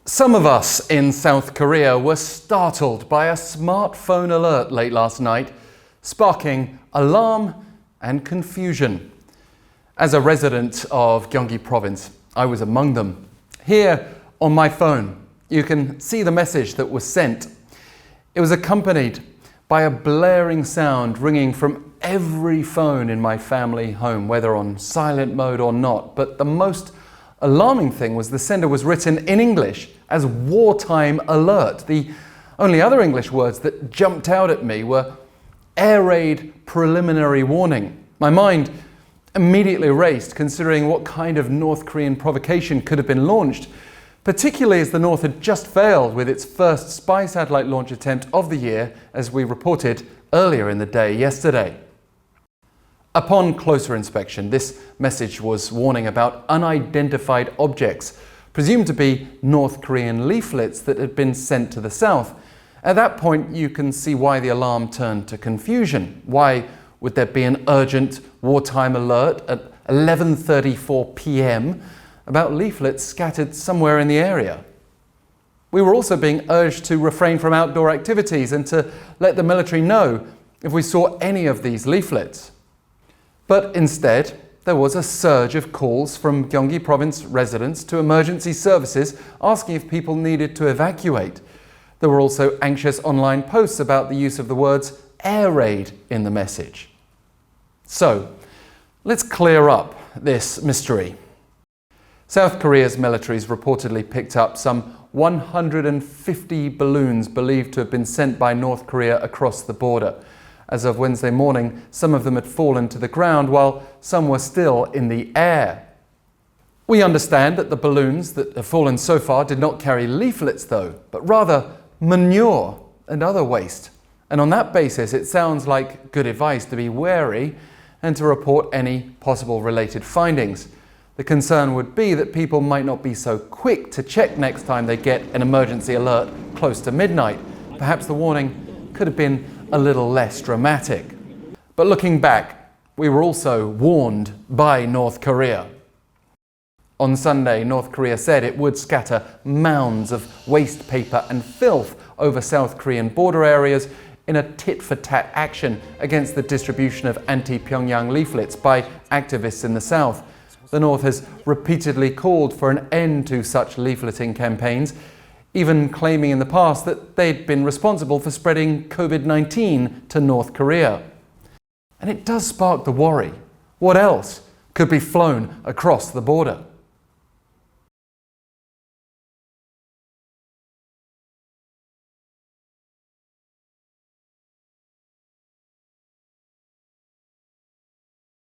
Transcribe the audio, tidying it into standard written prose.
Some of us in South Korea were startled by a smartphone alert late last night, sparking alarm and confusion. As a resident of Gyeonggi province, I was among them. Here on my phone, you can see the message that was sent. It was accompanied by a blaring sound ringing from every phone in my family home, whether on silent mode or not. But the most alarming thing was the sender was written in English as wartime alert. The only other English words that jumped out at me were air raid preliminary warning. My mind immediately raced, considering what kind of North Korean provocation could have been launched, particularly as the North had just failed with its first spy satellite launch attempt of the year, as we reported earlier in the day yesterday. Upon closer inspection, this message was warning about unidentified objects, presumed to be North Korean leaflets that had been sent to the south. At that point, you can see why the alarm turned to confusion. Why would there be an urgent wartime alert at 11:34 p.m. about leaflets scattered somewhere in the area? We were also being urged to refrain from outdoor activities and to let the military know if we saw any of these leaflets. But instead, there was a surge of calls from Gyeonggi province residents to emergency services asking if people needed to evacuate. There were also anxious online posts about the use of the words air raid in the message. So, let's clear up this mystery. South Korea's militaries reportedly picked up some 150 balloons believed to have been sent by North Korea across the border. As of Wednesday morning, some of them had fallen to the ground while some were still in the air. We understand that the balloons that have fallen so far did not carry leaflets though, but rather manure and other waste. And on that basis, it sounds like good advice to be wary and to report any possible related findings. The concern would be that people might not be so quick to check next time they get an emergency alert close to midnight. Perhaps the warning could have been a little less dramatic. But looking back, we were also warned by North Korea. On Sunday, North Korea said it would scatter mounds of waste paper and filth over South Korean border areas in a tit-for-tat action against the distribution of anti-Pyongyang leaflets by activists in the South. The North has repeatedly called for an end to such leafleting campaigns, even claiming in the past that they'd been responsible for spreading COVID-19 to North Korea. And it does spark the worry. What else could be flown across the border?